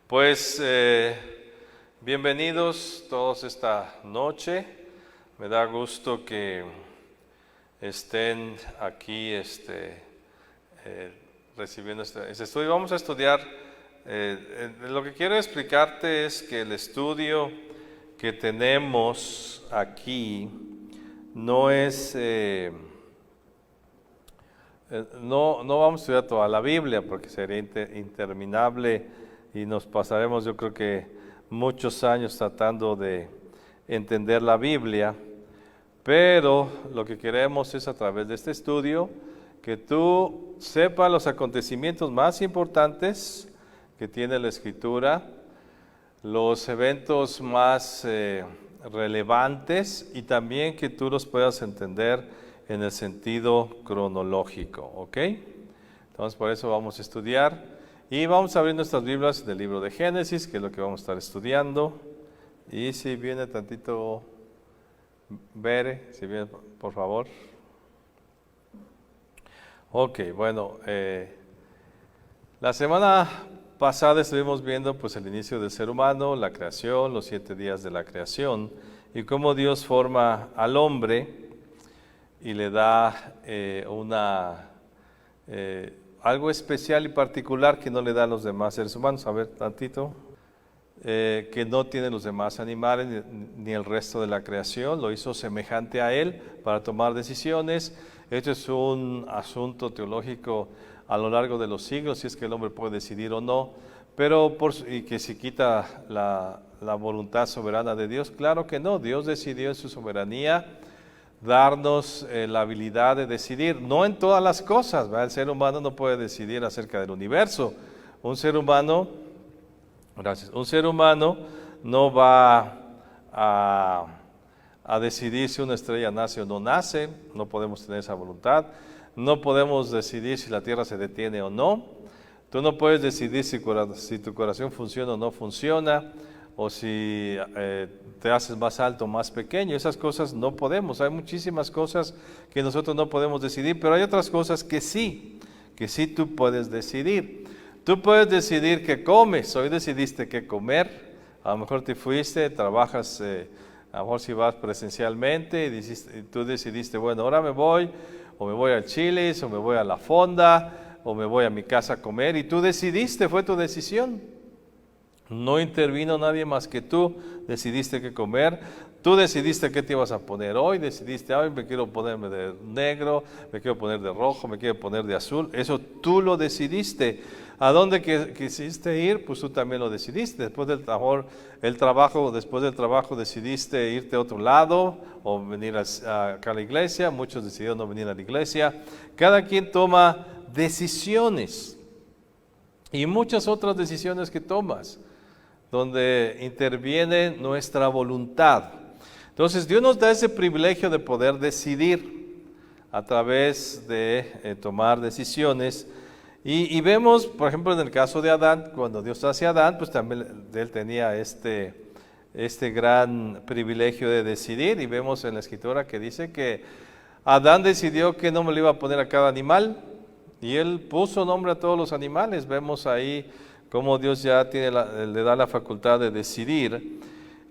Pues bienvenidos todos esta noche. Me da gusto que estén aquí recibiendo este estudio. Vamos a estudiar. Lo que quiero explicarte es que el estudio que tenemos aquí no es... no vamos a estudiar toda la Biblia porque sería interminable. Y nos pasaremos, yo creo que muchos años tratando de entender la Biblia, pero lo que queremos es a través de este estudio que tú sepas los acontecimientos más importantes que tiene la Escritura, los eventos más relevantes y también que tú los puedas entender en el sentido cronológico, ¿ok? Entonces por eso vamos a estudiar. Y vamos a abrir nuestras Biblias del libro de Génesis, que es lo que vamos a estar estudiando. Y si viene tantito, Bere, si viene, por favor. Ok, bueno, la semana pasada estuvimos viendo pues el inicio del ser humano, la creación, los 7 días de la creación, y cómo Dios forma al hombre y le da algo especial y particular que no le da a los demás seres humanos. A ver, tantito. Que no tienen los demás animales ni el resto de la creación. Lo hizo semejante a él para tomar decisiones. Esto es un asunto teológico a lo largo de los siglos, si es que el hombre puede decidir o no. Pero y que se quita la voluntad soberana de Dios. Claro que no. Dios decidió en su soberanía darnos la habilidad de decidir, no en todas las cosas, ¿verdad? El ser humano no puede decidir acerca del universo. Un ser humano no va a decidir si una estrella nace o no nace, no podemos tener esa voluntad. No podemos decidir si la tierra se detiene o no. Tú no puedes decidir si tu corazón funciona o no funciona, o si te haces más alto o más pequeño. Esas cosas no podemos. Hay muchísimas cosas que nosotros no podemos decidir, pero hay otras cosas que sí tú puedes decidir. Tú puedes decidir qué comes. Hoy decidiste qué comer. A lo mejor te fuiste, trabajas, a lo mejor si vas presencialmente y tú decidiste, bueno, ahora me voy al Chili's, o me voy a la Fonda, o me voy a mi casa a comer, y tú decidiste, fue tu decisión. No intervino nadie más que tú, decidiste qué comer, tú decidiste qué te ibas a poner hoy, decidiste, hoy me quiero ponerme de negro, me quiero poner de rojo, me quiero poner de azul, eso tú lo decidiste. ¿A dónde quisiste ir? Pues tú también lo decidiste. Después del trabajo decidiste irte a otro lado o venir acá a la iglesia, muchos decidieron no venir a la iglesia. Cada quien toma decisiones y muchas otras decisiones que tomas, donde interviene nuestra voluntad. Entonces Dios nos da ese privilegio de poder decidir a través de tomar decisiones. Y vemos, por ejemplo, en el caso de Adán, cuando Dios hace a Adán, pues también él tenía este gran privilegio de decidir. Y vemos en la Escritura que dice que Adán decidió qué nombre le iba a poner a cada animal, y él puso nombre a todos los animales. Vemos ahí cómo Dios ya le da la facultad de decidir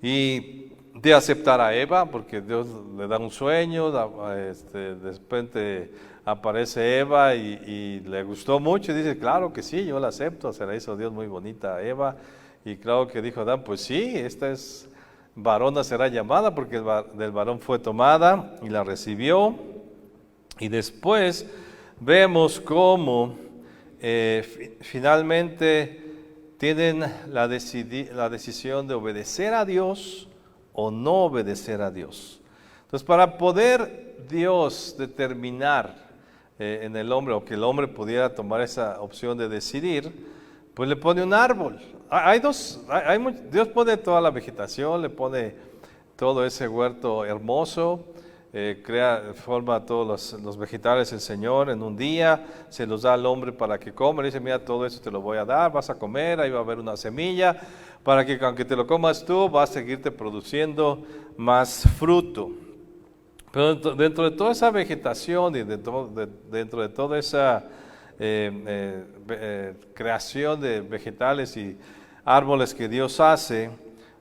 y de aceptar a Eva, porque Dios le da un sueño, de repente aparece Eva y le gustó mucho y dice, claro que sí, yo la acepto, se la hizo Dios muy bonita a Eva. Y claro que dijo Adán, pues sí, esta es varona será llamada, porque del varón fue tomada, y la recibió. Y después vemos cómo finalmente tienen la decisión de obedecer a Dios o no obedecer a Dios. Entonces, para poder Dios determinar en el hombre, o que el hombre pudiera tomar esa opción de decidir, pues le pone un árbol. Dios pone toda la vegetación, le pone todo ese huerto hermoso, forma todos los vegetales el Señor en un día, se los da al hombre para que coma, le dice, mira, todo eso te lo voy a dar, vas a comer, ahí va a haber una semilla, para que aunque te lo comas tú, vas a seguirte produciendo más fruto. Pero dentro de toda esa vegetación y dentro de toda esa creación de vegetales y árboles que Dios hace,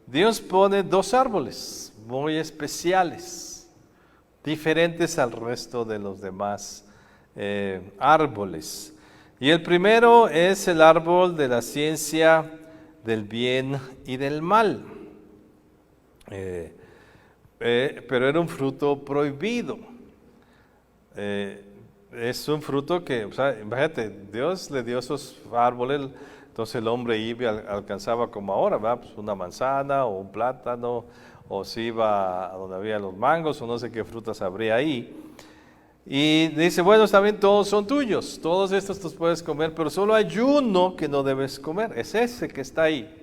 Dios pone dos árboles muy especiales, diferentes al resto de los demás árboles. Y el primero es el árbol de la ciencia del bien y del mal. Pero era un fruto prohibido. Es un fruto que, o sea, imagínate, Dios le dio esos árboles, entonces el hombre iba y alcanzaba como ahora, ¿verdad? Pues una manzana o un plátano, o si iba a donde había los mangos, o no sé qué frutas habría ahí. Y dice, bueno, está bien, todos son tuyos, todos estos los puedes comer, pero solo hay uno que no debes comer, es ese que está ahí.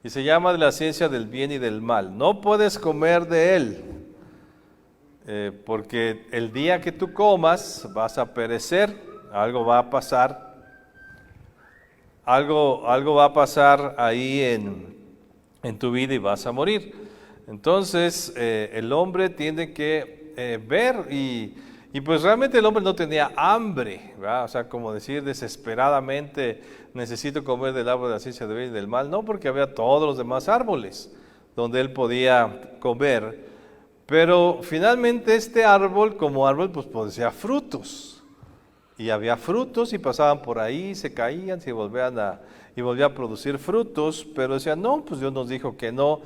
Y se llama de la ciencia del bien y del mal. No puedes comer de él, porque el día que tú comas vas a perecer, algo va a pasar, algo va a pasar ahí en tu vida y vas a morir. Entonces el hombre tiene que ver y pues realmente el hombre no tenía hambre, ¿verdad? O sea, como decir desesperadamente, necesito comer del árbol de la ciencia del bien y del mal. No, porque había todos los demás árboles donde él podía comer. Pero finalmente este árbol, como árbol, pues producía frutos. Y había frutos y pasaban por ahí, se caían, y volvía a producir frutos. Pero decían, no, pues Dios nos dijo que no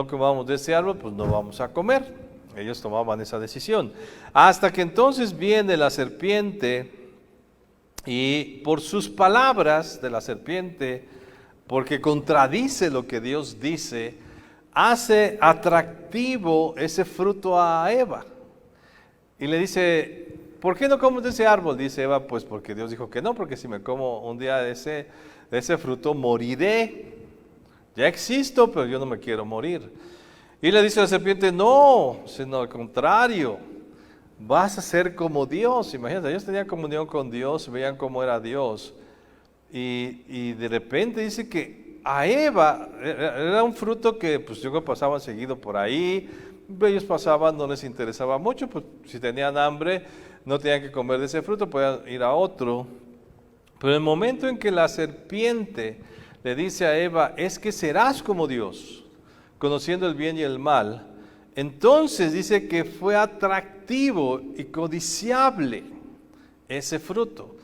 comamos de este árbol, pues no vamos a comer. Ellos tomaban esa decisión. Hasta que entonces viene la serpiente y por sus palabras de la serpiente, porque contradice lo que Dios dice, hace atractivo ese fruto a Eva. Y le dice, ¿por qué no comes de ese árbol? Dice Eva, pues porque Dios dijo que no, porque si me como un día de ese fruto moriré. Ya existo, pero yo no me quiero morir. Y le dice a la serpiente, no, sino al contrario, vas a ser como Dios. Imagínate, ellos tenían comunión con Dios, veían cómo era Dios. Y de repente dice que a Eva, era un fruto que pues yo creo pasaban seguido por ahí, ellos pasaban, no les interesaba mucho, pues si tenían hambre, no tenían que comer de ese fruto, podían ir a otro. Pero en el momento en que la serpiente le dice a Eva, es que serás como Dios, conociendo el bien y el mal, entonces dice que fue atractivo y codiciable ese fruto.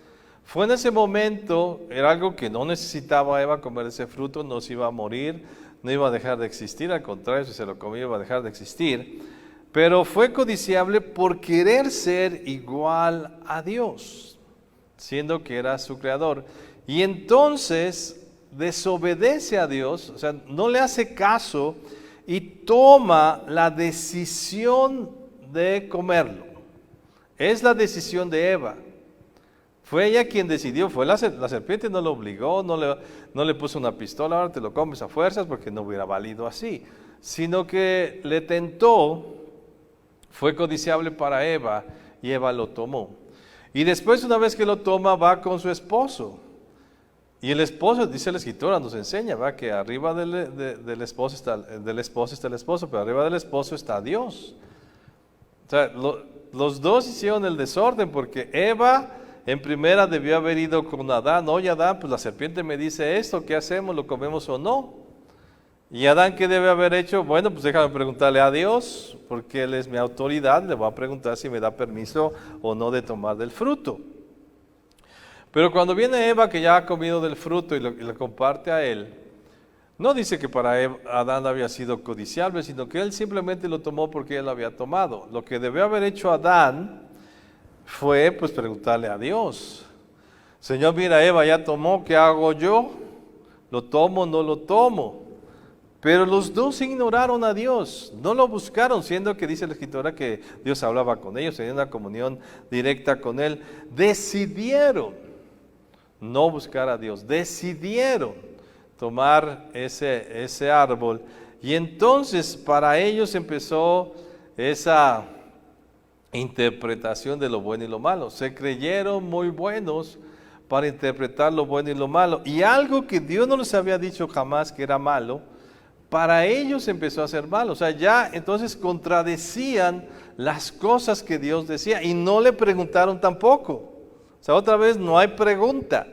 Fue en ese momento, era algo que no necesitaba Eva comer ese fruto, no se iba a morir, no iba a dejar de existir, al contrario, si se lo comía iba a dejar de existir, pero fue codiciable por querer ser igual a Dios, siendo que era su creador. Y entonces desobedece a Dios, o sea, no le hace caso y toma la decisión de comerlo. Es la decisión de Eva. Fue ella quien decidió, fue la serpiente, no lo obligó, no le puso una pistola, ahora te lo comes a fuerzas, porque no hubiera valido así, sino que le tentó, fue codiciable para Eva y Eva lo tomó. Y después, una vez que lo toma, va con su esposo. Y el esposo, dice la escritura, nos enseña, ¿va? Que arriba del esposo está el esposo, pero arriba del esposo está Dios. O sea, los dos hicieron el desorden, porque Eva en primera debió haber ido con Adán. Oye, Adán, pues la serpiente me dice esto, ¿qué hacemos? ¿Lo comemos o no? Y Adán, ¿qué debe haber hecho? Bueno, pues déjame preguntarle a Dios, porque Él es mi autoridad, le voy a preguntar si me da permiso o no de tomar del fruto. Pero cuando viene Eva, que ya ha comido del fruto y lo comparte a él, no dice que para Adán había sido codiciable, sino que él simplemente lo tomó porque él lo había tomado. Lo que debió haber hecho Adán fue pues preguntarle a Dios. Señor, mira, Eva ya tomó, ¿qué hago yo? ¿Lo tomo o no lo tomo? Pero los dos ignoraron a Dios, no lo buscaron, siendo que dice la escritura que Dios hablaba con ellos, tenían una comunión directa con Él. Decidieron no buscar a Dios, decidieron tomar ese árbol, y entonces para ellos empezó esa interpretación de lo bueno y lo malo. Se creyeron muy buenos para interpretar lo bueno y lo malo. Y algo que Dios no les había dicho jamás que era malo, para ellos empezó a ser malo. O sea, ya entonces contradecían las cosas que Dios decía y no le preguntaron tampoco. O sea, otra vez no hay pregunta.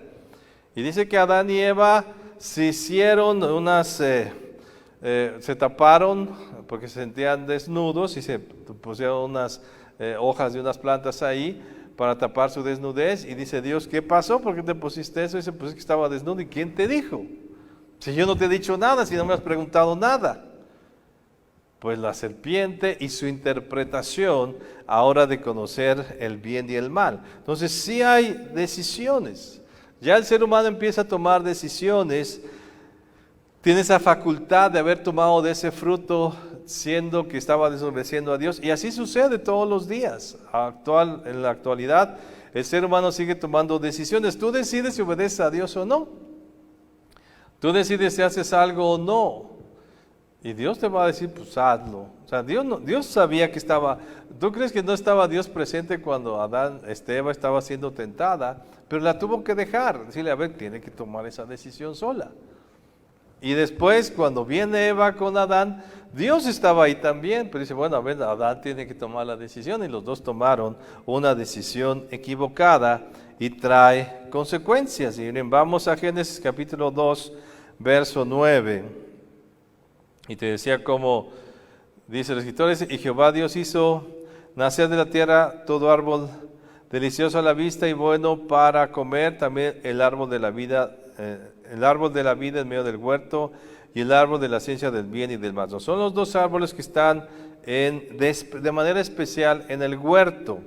Y dice que Adán y Eva se hicieron se taparon porque se sentían desnudos y se pusieron unas hojas de unas plantas ahí para tapar su desnudez. Y dice Dios, ¿qué pasó? ¿Por qué te pusiste eso? Y dice, pues es que estaba desnudo. ¿Y quién te dijo? Si yo no te he dicho nada, si no me has preguntado nada. Pues la serpiente y su interpretación ahora de conocer el bien y el mal. Entonces sí hay decisiones. Ya el ser humano empieza a tomar decisiones. Tiene esa facultad de haber tomado de ese fruto siendo que estaba desobedeciendo a Dios. Y así sucede todos los días. En la actualidad, el ser humano sigue tomando decisiones. Tú decides si obedeces a Dios o no. Tú decides si haces algo o no. Y Dios te va a decir, pues hazlo. O sea, Dios sabía que estaba. ¿Tú crees que no estaba Dios presente cuando Eva estaba siendo tentada? Pero la tuvo que dejar. Decirle, a ver, tiene que tomar esa decisión sola. Y después, cuando viene Eva con Adán, Dios estaba ahí también, pero dice, bueno, a ver, Adán tiene que tomar la decisión, y los dos tomaron una decisión equivocada y trae consecuencias. Y miren, vamos a Génesis capítulo 2, verso 9. Y te decía como dice el escritor, y Jehová Dios hizo nacer de la tierra todo árbol delicioso a la vista y bueno para comer, también el árbol de la vida en medio del huerto y el árbol de la ciencia del bien y del mal. Son los dos árboles que están de manera especial en el huerto.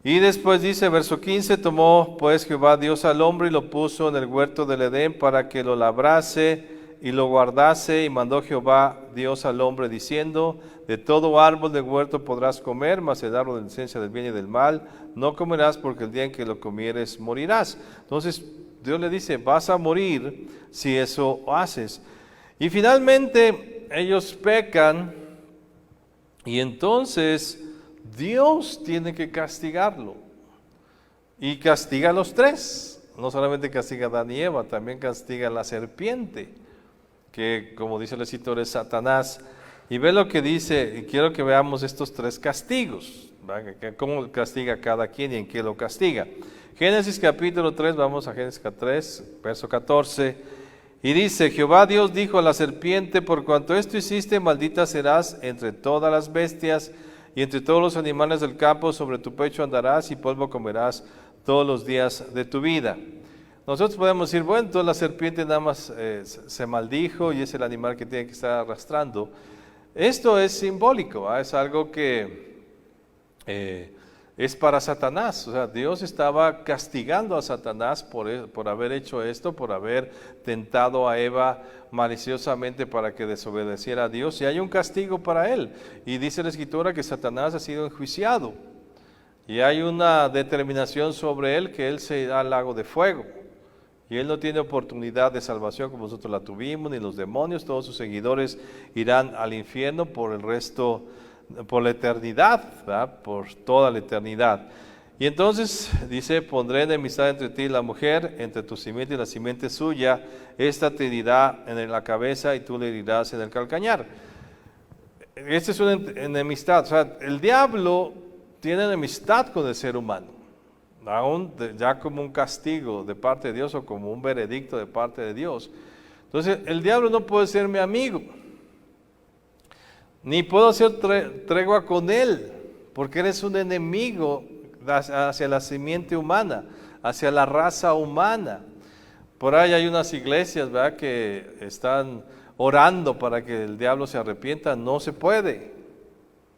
Y después dice, verso 15, tomó pues Jehová Dios al hombre y lo puso en el huerto del Edén para que lo labrase y lo guardase, y mandó Jehová Dios al hombre diciendo, de todo árbol del huerto podrás comer, mas el árbol de la ciencia del bien y del mal no comerás, porque el día en que lo comieres morirás. Entonces Dios le dice, vas a morir si eso haces. Y finalmente ellos pecan y entonces Dios tiene que castigarlo. Y castiga a los tres. No solamente castiga a Adán y Eva, también castiga a la serpiente, que como dice el escritor es Satanás. Y ve lo que dice, y quiero que veamos estos tres castigos, cómo castiga cada quien y en qué lo castiga. Génesis capítulo 3, vamos a Génesis 3, verso 14, y dice, Jehová Dios dijo a la serpiente, por cuanto esto hiciste, maldita serás entre todas las bestias y entre todos los animales del campo, sobre tu pecho andarás y polvo comerás todos los días de tu vida. Nosotros podemos decir, bueno, entonces la serpiente nada más se maldijo y es el animal que tiene que estar arrastrando. Esto es simbólico, es algo que es para Satanás. O sea, Dios estaba castigando a Satanás por haber hecho esto, por haber tentado a Eva maliciosamente para que desobedeciera a Dios. Y hay un castigo para él. Y dice la Escritura que Satanás ha sido enjuiciado. Y hay una determinación sobre él que él se irá al lago de fuego. Y él no tiene oportunidad de salvación como nosotros la tuvimos, ni los demonios. Todos sus seguidores irán al infierno por el resto, por la eternidad, ¿verdad? Por toda la eternidad. Y entonces dice, pondré enemistad entre ti y la mujer, entre tu simiente y la simiente suya. Esta te herirá en la cabeza y tú le herirás en el calcañar. Esta es una enemistad. O sea, el diablo tiene enemistad con el ser humano. Aún ya como un castigo de parte de Dios o como un veredicto de parte de Dios. Entonces, el diablo no puede ser mi amigo, ni puedo hacer tregua con él, porque él es un enemigo hacia la simiente humana, hacia la raza humana. Por ahí hay unas iglesias, ¿verdad?, que están orando para que el diablo se arrepienta. No se puede,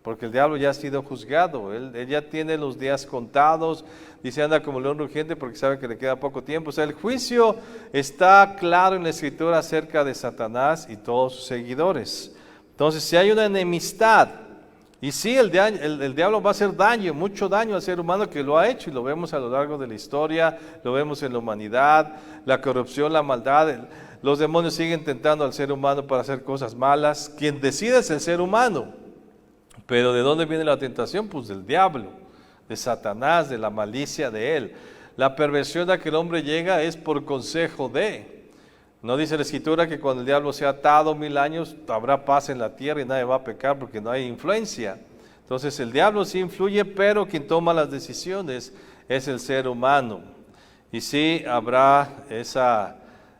porque el diablo ya ha sido juzgado, él ya tiene los días contados, dice anda como león rugiente porque sabe que le queda poco tiempo. O sea, el juicio está claro en la Escritura acerca de Satanás y todos sus seguidores. Entonces, si hay una enemistad, y sí, el diablo va a hacer daño, mucho daño al ser humano, que lo ha hecho, y lo vemos a lo largo de la historia, lo vemos en la humanidad, la corrupción, la maldad. Los demonios siguen tentando al ser humano para hacer cosas malas. Quien decide es el ser humano. Pero ¿de dónde viene la tentación? Pues del diablo, de Satanás, de la malicia de él. La perversión a que el hombre llega es por consejo de. No dice la Escritura que cuando el diablo sea atado 1000 años habrá paz en la tierra y nadie va a pecar porque no hay influencia. Entonces el diablo sí influye, pero quien toma las decisiones es el ser humano. Y sí habrá esa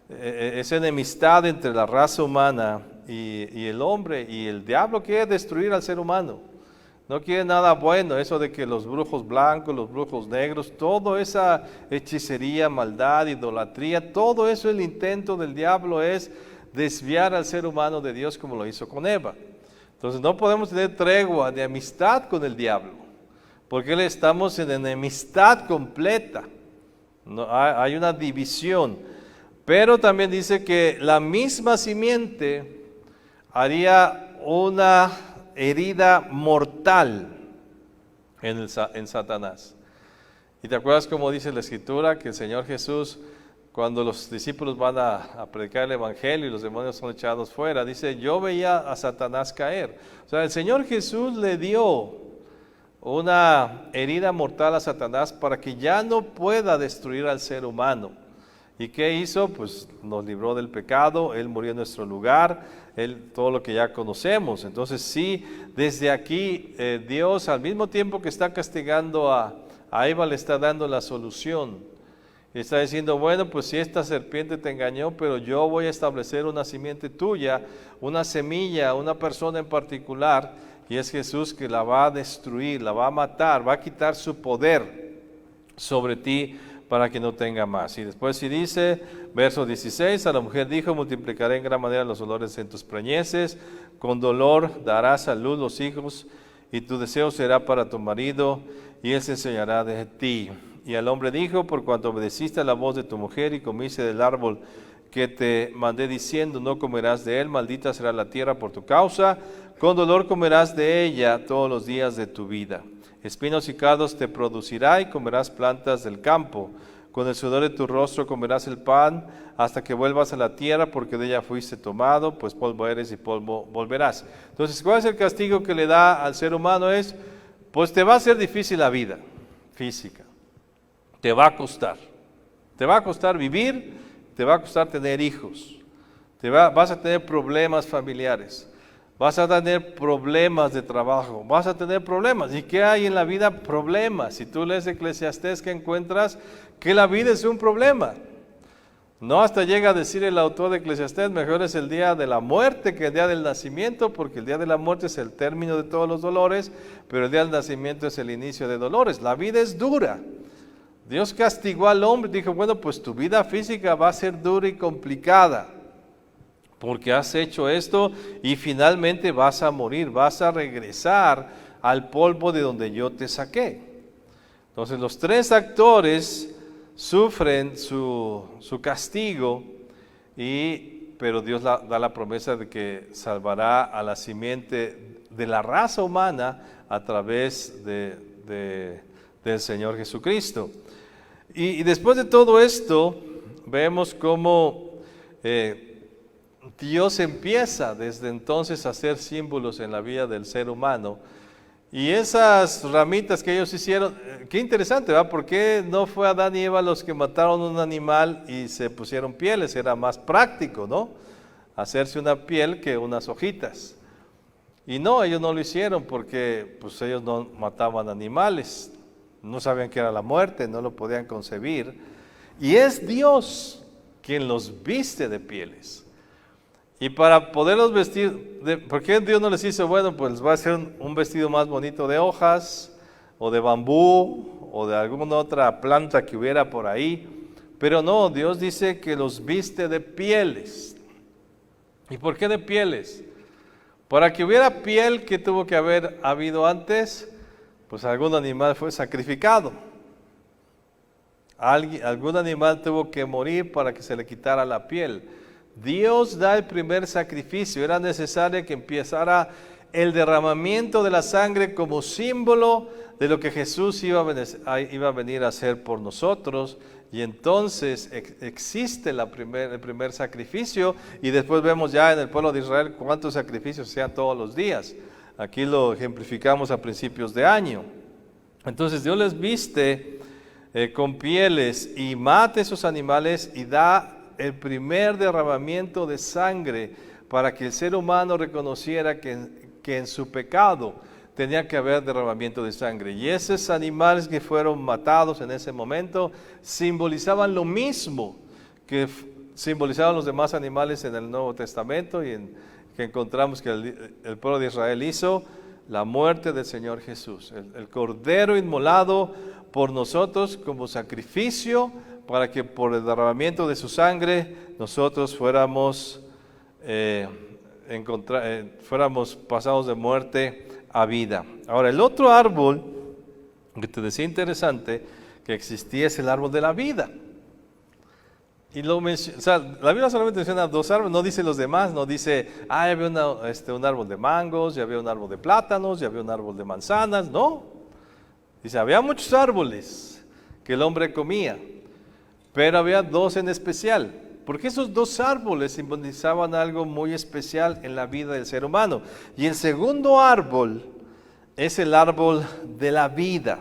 enemistad entre la raza humana y el hombre, y el diablo quiere destruir al ser humano. No quiere nada bueno, eso de que los brujos blancos, los brujos negros, toda esa hechicería, maldad, idolatría, todo eso, el intento del diablo es desviar al ser humano de Dios como lo hizo con Eva. Entonces no podemos tener tregua de amistad con el diablo, porque estamos en enemistad completa. No, hay una división, pero también dice que la misma simiente haría una herida mortal en Satanás. ¿Y te acuerdas cómo dice la Escritura? Que el Señor Jesús, cuando los discípulos van a predicar el Evangelio y los demonios son echados fuera, dice, yo veía a Satanás caer. O sea, el Señor Jesús le dio una herida mortal a Satanás para que ya no pueda destruir al ser humano. ¿Y qué hizo? Pues nos libró del pecado, Él murió en nuestro lugar, todo lo que ya conocemos. Entonces sí, desde aquí Dios al mismo tiempo que está castigando a Eva le está dando la solución. Está diciendo, bueno, pues si esta serpiente te engañó, pero yo voy a establecer una simiente tuya, una semilla, una persona en particular, y es Jesús que la va a destruir, la va a matar, va a quitar su poder sobre ti para que no tenga más. Y después si dice, verso 16, a la mujer dijo, multiplicaré en gran manera los dolores en tus preñeces, con dolor darás a luz los hijos, y tu deseo será para tu marido, y él se enseñará de ti. Y al hombre dijo, por cuanto obedeciste a la voz de tu mujer y comiste del árbol que te mandé diciendo, no comerás de él, maldita será la tierra por tu causa, con dolor comerás de ella todos los días de tu vida. Espinos y cardos te producirá y comerás plantas del campo. Con el sudor de tu rostro comerás el pan hasta que vuelvas a la tierra, porque de ella fuiste tomado, pues polvo eres y polvo volverás. Entonces, ¿cuál es el castigo que le da al ser humano? Pues te va a ser difícil la vida física. Te va a costar. Te va a costar vivir, te va a costar tener hijos. Vas a tener problemas familiares. Vas a tener problemas de trabajo, vas a tener problemas. ¿Y qué hay en la vida? Problemas. Si tú lees Eclesiastés, que encuentras que la vida es un problema. No hasta llega a decir el autor de Eclesiastés, mejor es el día de la muerte que el día del nacimiento, porque el día de la muerte es el término de todos los dolores, pero el día del nacimiento es el inicio de dolores. La vida es dura. Dios castigó al hombre y dijo, bueno, pues tu vida física va a ser dura y complicada, porque has hecho esto y finalmente vas a morir, vas a regresar al polvo de donde yo te saqué. Entonces los tres actores sufren su castigo, pero Dios da la promesa de que salvará a la simiente de la raza humana a través del Señor Jesucristo. Y después de todo esto, vemos cómo Dios empieza desde entonces a hacer símbolos en la vida del ser humano. Y esas ramitas que ellos hicieron, qué interesante, ¿verdad? ¿Por qué no fue Adán y Eva los que mataron un animal y se pusieron pieles? Era más práctico, ¿no? Hacerse una piel que unas hojitas. Y no, ellos no lo hicieron porque pues ellos no mataban animales, no sabían qué era la muerte, no lo podían concebir. Y es Dios quien los viste de pieles. Y para poderlos vestir, ¿por qué Dios no les hizo? Bueno, pues les va a hacer un vestido más bonito de hojas, o de bambú, o de alguna otra planta que hubiera por ahí. Pero no, Dios dice que los viste de pieles. ¿Y por qué de pieles? Para que hubiera piel, que tuvo que haber habido antes, pues algún animal fue sacrificado. Algún animal tuvo que morir para que se le quitara la piel. Dios da el primer sacrificio. Era necesario que empezara el derramamiento de la sangre como símbolo de lo que Jesús iba a venir a hacer por nosotros. Y entonces existe el primer sacrificio, y después vemos ya en el pueblo de Israel cuántos sacrificios sean todos los días. Aquí lo ejemplificamos a principios de año. Entonces Dios les viste con pieles y mata esos animales y da el primer derramamiento de sangre para que el ser humano reconociera que en su pecado tenía que haber derramamiento de sangre. Y esos animales que fueron matados en ese momento simbolizaban lo mismo que simbolizaban los demás animales en el Nuevo Testamento y que encontramos que el pueblo de Israel hizo, la muerte del Señor Jesús, el cordero inmolado por nosotros como sacrificio para que por el derramamiento de su sangre nosotros fuéramos pasados de muerte a vida. Ahora, el otro árbol que te decía interesante que existía es el árbol de la vida. Y la Biblia solamente menciona 2 árboles, no dice los demás, no dice, ya había un árbol de mangos, ya había un árbol de plátanos, ya había un árbol de manzanas, no. Dice, había muchos árboles que el hombre comía, pero había 2 en especial, porque esos 2 árboles simbolizaban algo muy especial en la vida del ser humano. Y el segundo árbol es el árbol de la vida.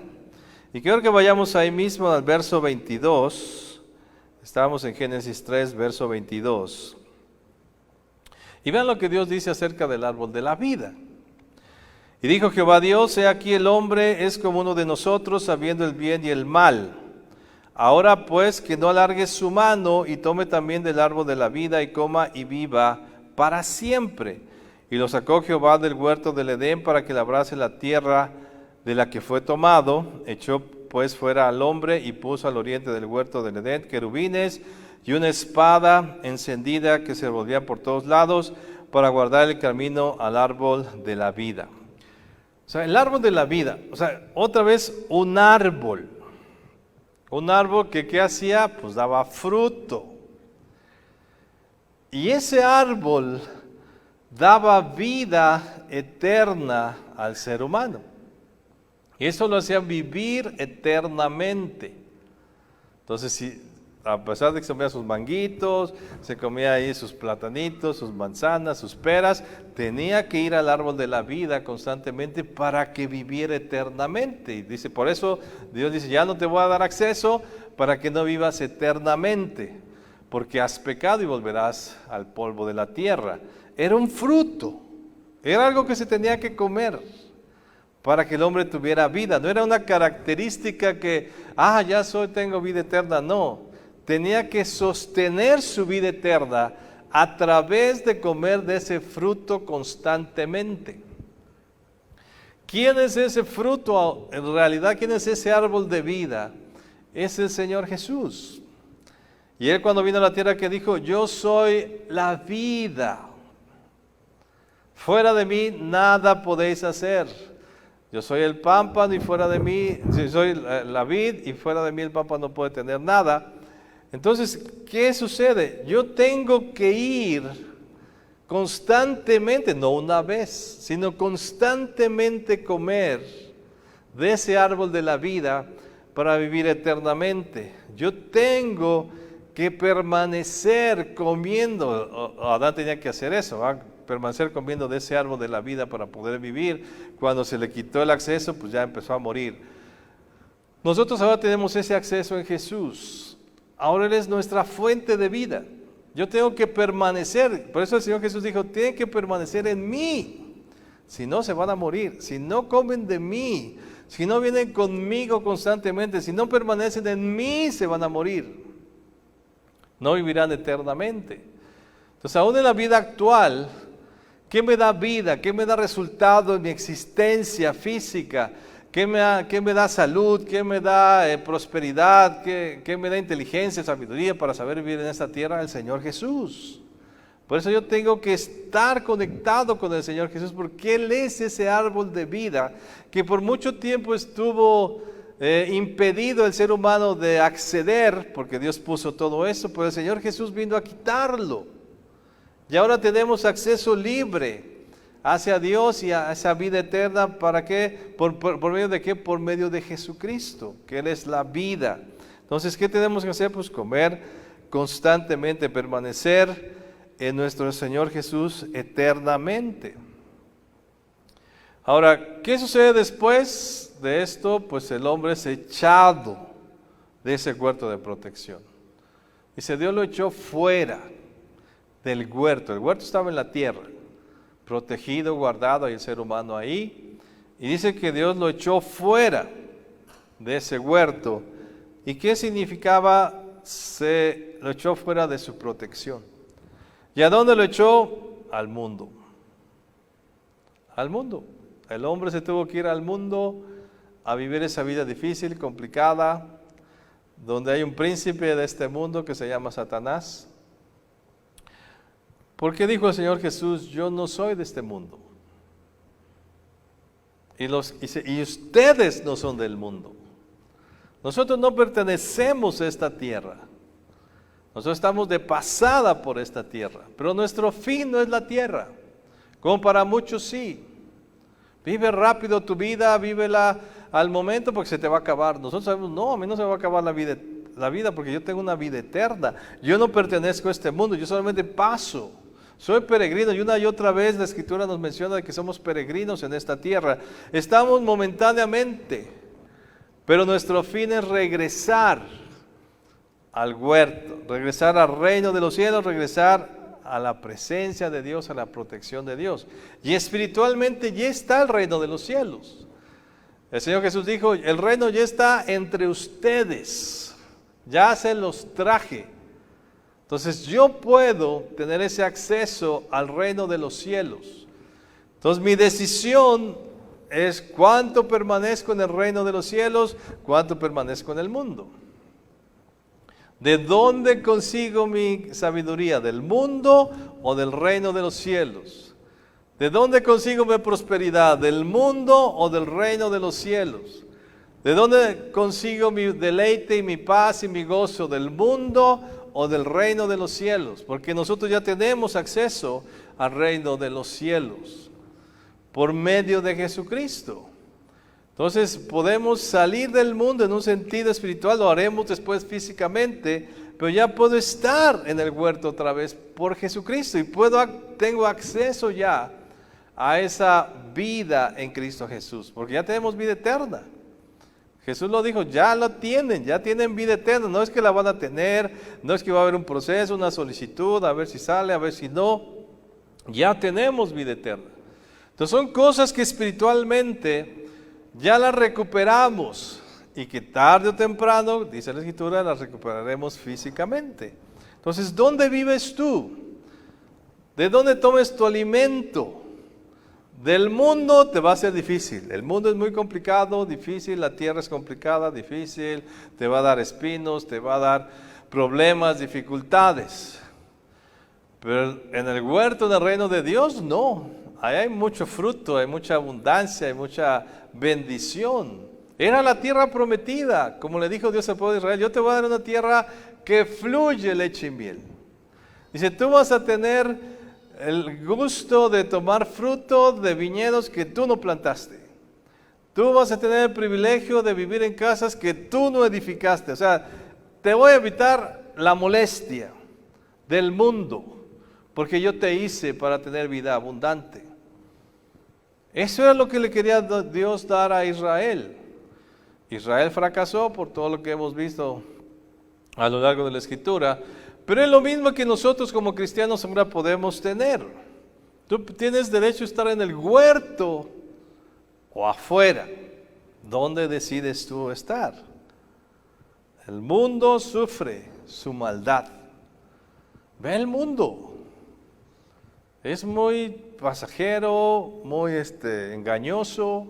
Y quiero que vayamos ahí mismo al verso 22. Estábamos en Génesis 3, verso 22. Y vean lo que Dios dice acerca del árbol de la vida. Y dijo Jehová Dios, he aquí el hombre es como uno de nosotros, sabiendo el bien y el mal. Ahora pues que no alargue su mano y tome también del árbol de la vida y coma y viva para siempre. Y lo sacó Jehová del huerto del Edén para que labrase la tierra de la que fue tomado. Echó pues fuera al hombre y puso al oriente del huerto del Edén querubines y una espada encendida que se volvía por todos lados para guardar el camino al árbol de la vida. O sea, el árbol de la vida, o sea, otra vez un árbol que ¿qué hacía? Pues daba fruto. Y ese árbol daba vida eterna al ser humano. Y eso lo hacía vivir eternamente. Entonces, a pesar de que se comía sus manguitos, se comía ahí sus platanitos, sus manzanas, sus peras, tenía que ir al árbol de la vida constantemente para que viviera eternamente. Y dice, por eso Dios dice, ya no te voy a dar acceso para que no vivas eternamente, porque has pecado y volverás al polvo de la tierra. Era un fruto, era algo que se tenía que comer para que el hombre tuviera vida. No era una característica que, tengo vida eterna. No, tenía que sostener su vida eterna a través de comer de ese fruto constantemente. ¿Quién es ese fruto? En realidad, ¿quién es ese árbol de vida? Es el Señor Jesús. Y Él cuando vino a la tierra que dijo, yo soy la vida. Fuera de mí nada podéis hacer. Yo soy el pámpano y fuera de mí, soy la vid y fuera de mí el pámpano no puede tener nada. Entonces, ¿qué sucede? Yo tengo que ir constantemente, no una vez, sino constantemente comer de ese árbol de la vida para vivir eternamente. Yo tengo que permanecer comiendo. Adán tenía que hacer eso, permanecer comiendo de ese árbol de la vida para poder vivir. Cuando se le quitó el acceso, pues ya empezó a morir. Nosotros ahora tenemos ese acceso en Jesús. Ahora Él es nuestra fuente de vida. Yo tengo que permanecer. Por eso el Señor Jesús dijo, tienen que permanecer en mí. Si no, se van a morir. Si no comen de mí, si no vienen conmigo constantemente, si no permanecen en mí, se van a morir. No vivirán eternamente. Entonces, aún en la vida actual, ¿qué me da vida? ¿Qué me da resultado en mi existencia física? ¿Qué me da salud? ¿Qué me da prosperidad? ¿Qué me da inteligencia, sabiduría para saber vivir en esta tierra? El Señor Jesús. Por eso yo tengo que estar conectado con el Señor Jesús, porque Él es ese árbol de vida que por mucho tiempo estuvo impedido el ser humano de acceder, porque Dios puso todo eso, pero el Señor Jesús vino a quitarlo. Y ahora tenemos acceso libre hacia Dios y a esa vida eterna. ¿Para qué? ¿Por medio de qué? Por medio de Jesucristo, que Él es la vida. Entonces, ¿qué tenemos que hacer? Pues comer constantemente, permanecer en nuestro Señor Jesús eternamente. Ahora, ¿qué sucede después de esto? Pues el hombre es echado de ese huerto de protección. Dice, Dios lo echó fuera del huerto. El huerto estaba en la tierra, protegido, guardado, y el ser humano ahí. Y dice que Dios lo echó fuera de ese huerto. ¿Y qué significaba? Se lo echó fuera de su protección. ¿Y a dónde lo echó? Al mundo. Al mundo. El hombre se tuvo que ir al mundo a vivir esa vida difícil, complicada, donde hay un príncipe de este mundo que se llama Satanás. ¿Por qué dijo el Señor Jesús, yo no soy de este mundo? Y ustedes no son del mundo. Nosotros no pertenecemos a esta tierra. Nosotros estamos de pasada por esta tierra. Pero nuestro fin no es la tierra. Como para muchos sí. Vive rápido tu vida, vívela al momento porque se te va a acabar. Nosotros sabemos, no, a mí no se me va a acabar la vida porque yo tengo una vida eterna. Yo no pertenezco a este mundo, yo solamente paso. Soy peregrino y una y otra vez la Escritura nos menciona que somos peregrinos en esta tierra. Estamos momentáneamente, pero nuestro fin es regresar al huerto, regresar al reino de los cielos, regresar a la presencia de Dios, a la protección de Dios. Y espiritualmente ya está el reino de los cielos. El Señor Jesús dijo, el reino ya está entre ustedes, ya se los traje. Entonces yo puedo tener ese acceso al reino de los cielos. Entonces mi decisión es cuánto permanezco en el reino de los cielos, cuánto permanezco en el mundo. ¿De dónde consigo mi sabiduría? ¿Del mundo o del reino de los cielos? ¿De dónde consigo mi prosperidad? ¿Del mundo o del reino de los cielos? ¿De dónde consigo mi deleite y mi paz y mi gozo? ¿Del mundo o del reino de los cielos? Porque nosotros ya tenemos acceso al reino de los cielos por medio de Jesucristo. Entonces podemos salir del mundo en un sentido espiritual, lo haremos después físicamente, pero ya puedo estar en el huerto otra vez por Jesucristo y tengo acceso ya a esa vida en Cristo Jesús, porque ya tenemos vida eterna. Jesús lo dijo, ya lo tienen, ya tienen vida eterna, no es que la van a tener, no es que va a haber un proceso, una solicitud, a ver si sale, a ver si no, ya tenemos vida eterna. Entonces son cosas que espiritualmente ya las recuperamos y que tarde o temprano, dice la Escritura, las recuperaremos físicamente. Entonces, ¿dónde vives tú? ¿De dónde tomes tu alimento? Del mundo te va a ser difícil. El mundo es muy complicado, difícil, la tierra es complicada, difícil, te va a dar espinos, te va a dar problemas, dificultades. Pero en el huerto del reino de Dios, no. Ahí hay mucho fruto, hay mucha abundancia, hay mucha bendición. Era la tierra prometida, como le dijo Dios al pueblo de Israel, yo te voy a dar una tierra que fluye leche y miel. Dice, tú vas a tener el gusto de tomar fruto de viñedos que tú no plantaste. Tú vas a tener el privilegio de vivir en casas que tú no edificaste. O sea, te voy a evitar la molestia del mundo, porque yo te hice para tener vida abundante. Eso era lo que le quería Dios dar a Israel. Israel fracasó por todo lo que hemos visto a lo largo de la Escritura, pero es lo mismo que nosotros como cristianos ahora podemos tener. Tú tienes derecho a estar en el huerto o afuera. ¿Dónde decides tú estar? El mundo sufre su maldad. Ve el mundo. Es muy pasajero, muy engañoso.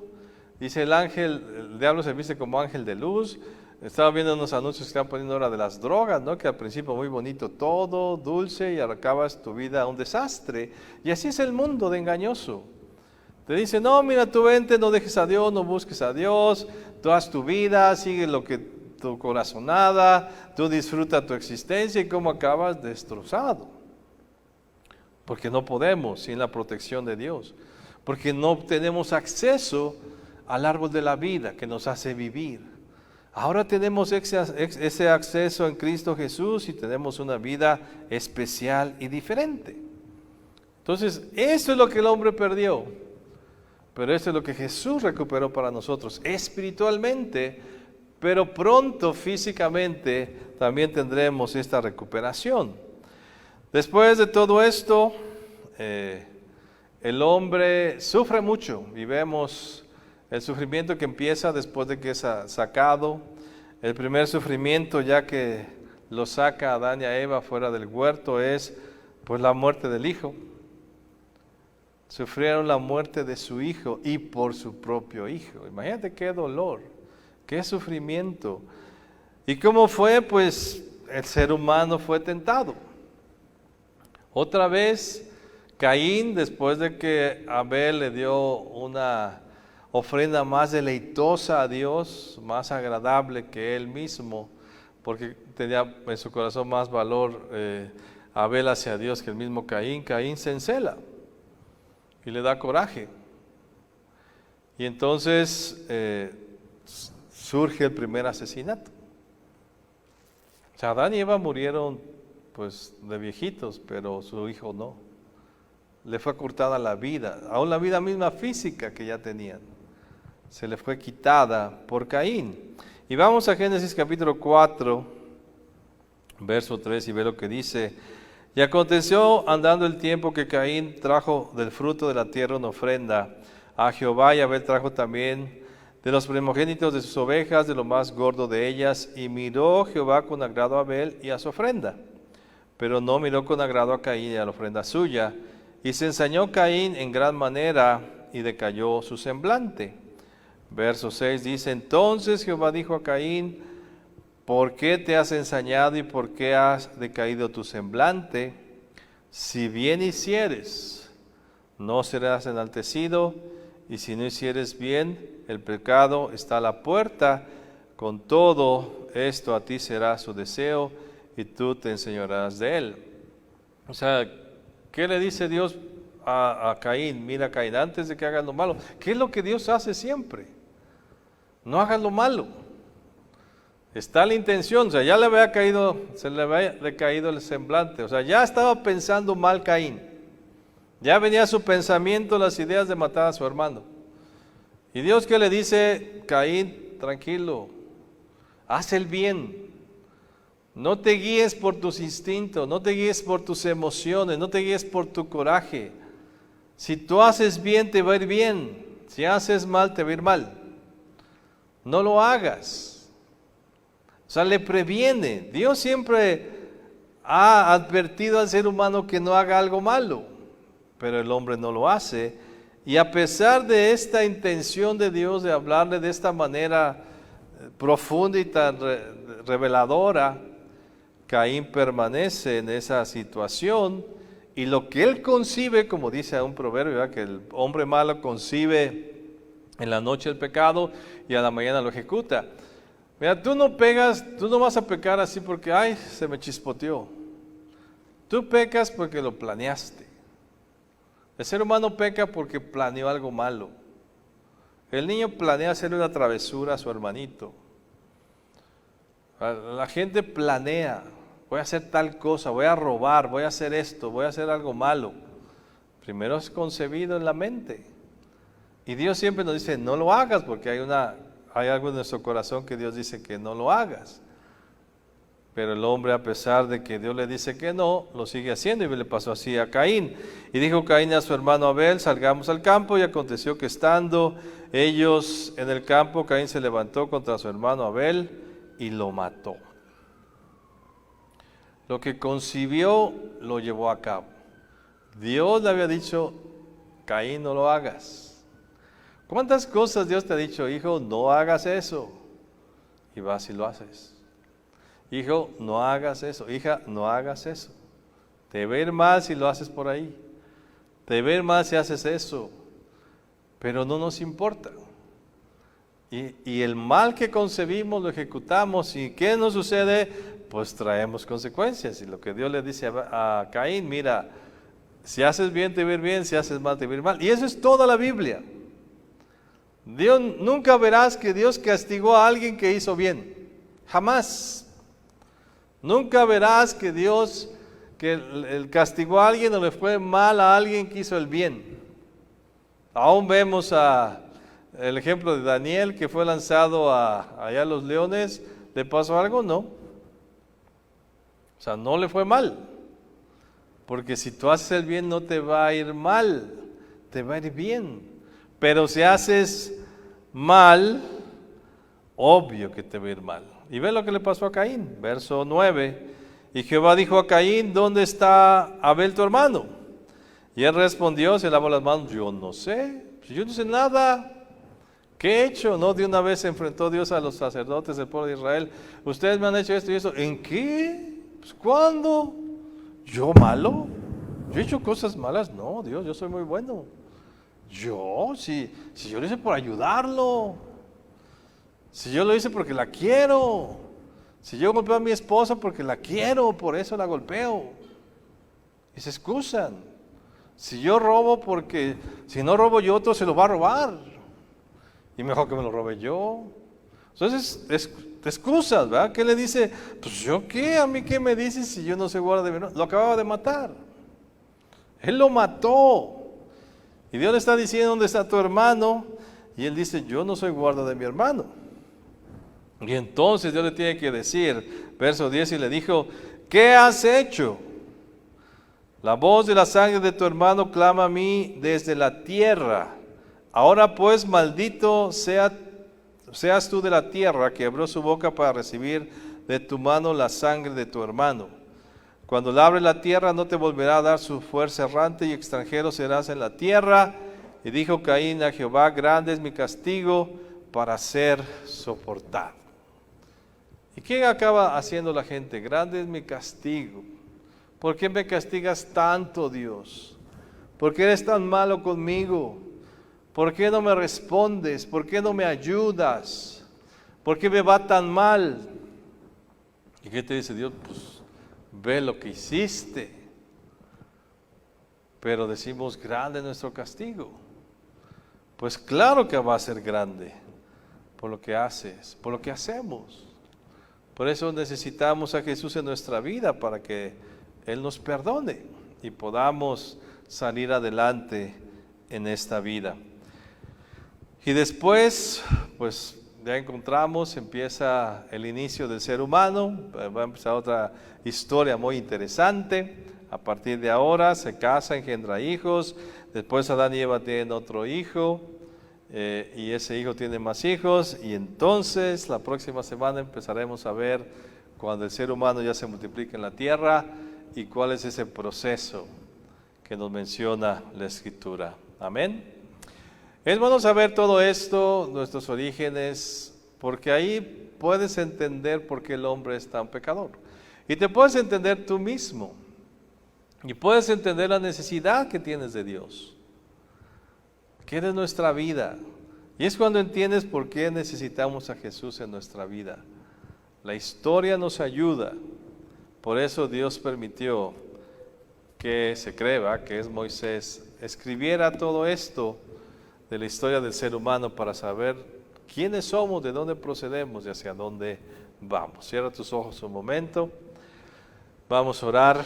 Dice el diablo se viste como ángel de luz. Estaba viendo unos anuncios que están poniendo ahora de las drogas, ¿no? Que al principio muy bonito todo, dulce, y acabas tu vida a un desastre. Y así es el mundo de engañoso. Te dice, no, mira, tú vente, no dejes a Dios, no busques a Dios, tú haz tu vida, sigue lo que tu corazonada, tú disfruta tu existencia y cómo acabas destrozado. Porque no podemos sin la protección de Dios. Porque no tenemos acceso al árbol de la vida que nos hace vivir. Ahora tenemos ese acceso en Cristo Jesús y tenemos una vida especial y diferente. Entonces, eso es lo que el hombre perdió. Pero eso es lo que Jesús recuperó para nosotros, espiritualmente, pero pronto físicamente también tendremos esta recuperación. Después de todo esto, el hombre sufre mucho y vemos el sufrimiento que empieza después de que es sacado. El primer sufrimiento, ya que lo saca a Adán y a Eva fuera del huerto, es pues la muerte del hijo. Sufrieron la muerte de su hijo y por su propio hijo. Imagínate qué dolor, qué sufrimiento. ¿Y cómo fue? Pues el ser humano fue tentado. Otra vez, Caín, después de que Abel le dio una ofrenda más deleitosa a Dios, más agradable que él mismo, porque tenía en su corazón más valor Abel hacia Dios que el mismo Caín. Caín se encela y le da coraje. Y entonces surge el primer asesinato. O sea, Adán y Eva murieron pues de viejitos, pero su hijo no. Le fue cortada la vida, aún la vida misma física que ya tenían, se le fue quitada por Caín. Y vamos a Génesis capítulo 4, verso 3, y ve lo que dice. Y aconteció andando el tiempo que Caín trajo del fruto de la tierra una ofrenda a Jehová, y Abel trajo también de los primogénitos de sus ovejas, de lo más gordo de ellas, y miró Jehová con agrado a Abel y a su ofrenda, pero no miró con agrado a Caín y a la ofrenda suya. Y se ensañó Caín en gran manera y decayó su semblante. Verso 6 dice, entonces Jehová dijo a Caín, ¿por qué te has ensañado y por qué has decaído tu semblante? Si bien hicieres, no serás enaltecido, y si no hicieres bien, el pecado está a la puerta. Con todo esto a ti será su deseo, y tú te enseñarás de él. O sea, ¿qué le dice Dios a Caín? Mira, Caín, antes de que hagas lo malo, ¿qué es lo que Dios hace siempre? No hagas lo malo. Está la intención, o sea, ya le había caído, se le había decaído el semblante, o sea, ya estaba pensando mal Caín. Ya venía su pensamiento, las ideas de matar a su hermano. Y Dios, ¿qué le dice? Caín, tranquilo, haz el bien. No te guíes por tus instintos, no te guíes por tus emociones, no te guíes por tu coraje. Si tú haces bien, te va a ir bien. Si haces mal, te va a ir mal. No lo hagas. O sea, le previene. Dios siempre ha advertido al ser humano que no haga algo malo, pero el hombre no lo hace. Y a pesar de esta intención de Dios de hablarle de esta manera profunda y tan reveladora, Caín permanece en esa situación, y lo que él concibe, como dice un proverbio, ¿verdad?, que el hombre malo concibe en la noche el pecado y a la mañana lo ejecuta. Mira, tú no vas a pecar así porque, ay, se me chispoteó. Tú pecas porque lo planeaste. El ser humano peca porque planeó algo malo. El niño planea hacer una travesura a su hermanito. La gente planea, voy a hacer tal cosa, voy a robar, voy a hacer esto, voy a hacer algo malo. Primero es concebido en la mente. Y Dios siempre nos dice, no lo hagas, porque hay algo en nuestro corazón que Dios dice que no lo hagas. Pero el hombre, a pesar de que Dios le dice que no, lo sigue haciendo, y le pasó así a Caín. Y dijo Caín a su hermano Abel, salgamos al campo, y aconteció que estando ellos en el campo, Caín se levantó contra su hermano Abel y lo mató. Lo que concibió lo llevó a cabo. Dios le había dicho, Caín, no lo hagas. ¿Cuántas cosas Dios te ha dicho? Hijo, no hagas eso. Y vas y lo haces. Hijo, no hagas eso. Hija, no hagas eso. Te va a ir mal si lo haces por ahí. Te va a ir mal si haces eso. Pero no nos importa. Y el mal que concebimos lo ejecutamos. ¿Y qué nos sucede? Pues traemos consecuencias. Y lo que Dios le dice a Caín, mira, si haces bien te va a ir bien, si haces mal te va a ir mal. Y eso es toda la Biblia. Dios, nunca verás que Dios castigó a alguien que hizo bien. Jamás. Nunca verás que Dios castigó a alguien o le fue mal a alguien que hizo el bien. Aún vemos el ejemplo de Daniel, que fue lanzado allá a los leones. ¿Le pasó algo? No. O sea, no le fue mal. Porque si tú haces el bien no te va a ir mal, te va a ir bien. Pero si haces mal, obvio que te va a ir mal. Y ve lo que le pasó a Caín, verso 9. Y Jehová dijo a Caín, ¿dónde está Abel tu hermano? Y él respondió, se lavó las manos, yo no sé, yo no sé nada. ¿Qué he hecho? No, de una vez se enfrentó Dios a los sacerdotes del pueblo de Israel. Ustedes me han hecho esto y eso. ¿En qué? Pues, ¿cuándo? ¿Yo malo? ¿Yo he hecho cosas malas? No, Dios, yo soy muy bueno. Yo, si yo lo hice por ayudarlo. Si yo lo hice porque la quiero. Si yo golpeo a mi esposa porque la quiero, por eso la golpeo. Y se excusan. Si yo robo porque, si no robo yo, otro se lo va a robar. Y mejor que me lo robe yo. Entonces, te excusas, ¿verdad? ¿Qué le dice? Pues yo qué, a mí qué me dices si yo no soy guarda de mi hermano. Lo acababa de matar. Él lo mató. Y Dios le está diciendo, ¿dónde está tu hermano? Y él dice, yo no soy guarda de mi hermano. Y entonces Dios le tiene que decir, verso 10, y le dijo, ¿qué has hecho? La voz de la sangre de tu hermano clama a mí desde la tierra. Ahora pues, maldito seas tú de la tierra, que abrió su boca para recibir de tu mano la sangre de tu hermano. Cuando labre la tierra, no te volverá a dar su fuerza errante, y extranjero serás en la tierra. Y dijo Caín a Jehová, grande es mi castigo para ser soportado. ¿Y qué acaba haciendo la gente? Grande es mi castigo. ¿Por qué me castigas tanto, Dios? ¿Por qué eres tan malo conmigo? ¿Por qué no me respondes? ¿Por qué no me ayudas? ¿Por qué me va tan mal? ¿Y qué te dice Dios? Pues ve lo que hiciste. Pero decimos, grande es nuestro castigo. Pues claro que va a ser grande por lo que haces, por lo que hacemos. Por eso necesitamos a Jesús en nuestra vida para que Él nos perdone y podamos salir adelante en esta vida. Y después, pues ya encontramos, empieza el inicio del ser humano, va a empezar otra historia muy interesante. A partir de ahora se casa, engendra hijos, después Adán y Eva tienen otro hijo, y ese hijo tiene más hijos, y entonces la próxima semana empezaremos a ver cuando el ser humano ya se multiplica en la tierra y cuál es ese proceso que nos menciona la Escritura. Amén. Es bueno saber todo esto, nuestros orígenes, porque ahí puedes entender por qué el hombre es tan pecador. Y te puedes entender tú mismo. Y puedes entender la necesidad que tienes de Dios. Que es nuestra vida. Y es cuando entiendes por qué necesitamos a Jesús en nuestra vida. La historia nos ayuda. Por eso Dios permitió que se cree, que es Moisés, escribiera todo esto de la historia del ser humano para saber quiénes somos, de dónde procedemos y hacia dónde vamos. Cierra tus ojos un momento. Vamos a orar.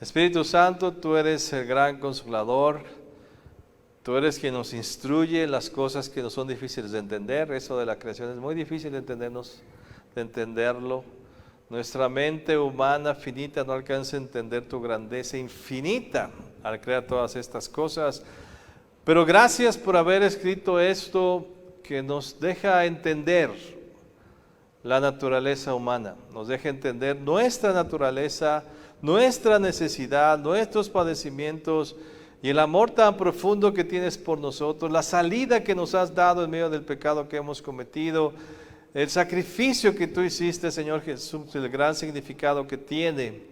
Espíritu Santo, tú eres el gran consolador. Tú eres quien nos instruye las cosas que nos son difíciles de entender. Eso de la creación es muy difícil de entenderlo. Nuestra mente humana finita no alcanza a entender tu grandeza infinita al crear todas estas cosas. Pero gracias por haber escrito esto que nos deja entender la naturaleza humana. Nos deja entender nuestra naturaleza, nuestra necesidad, nuestros padecimientos y el amor tan profundo que tienes por nosotros, la salida que nos has dado en medio del pecado que hemos cometido, el sacrificio que tú hiciste, Señor Jesús, el gran significado que tiene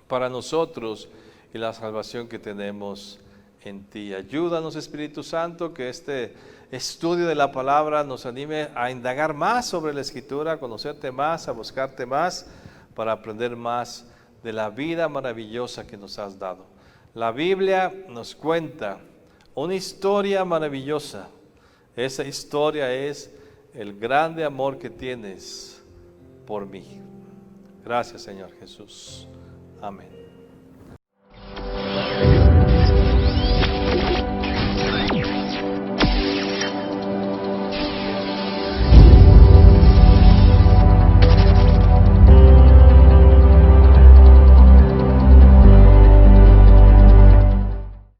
para nosotros y la salvación que tenemos en ti. Ayúdanos, Espíritu Santo, que este estudio de la palabra nos anime a indagar más sobre la Escritura, a conocerte más, a buscarte más, para aprender más de la vida maravillosa que nos has dado. La Biblia nos cuenta una historia maravillosa. Esa historia es el grande amor que tienes por mí. Gracias, Señor Jesús. Amén.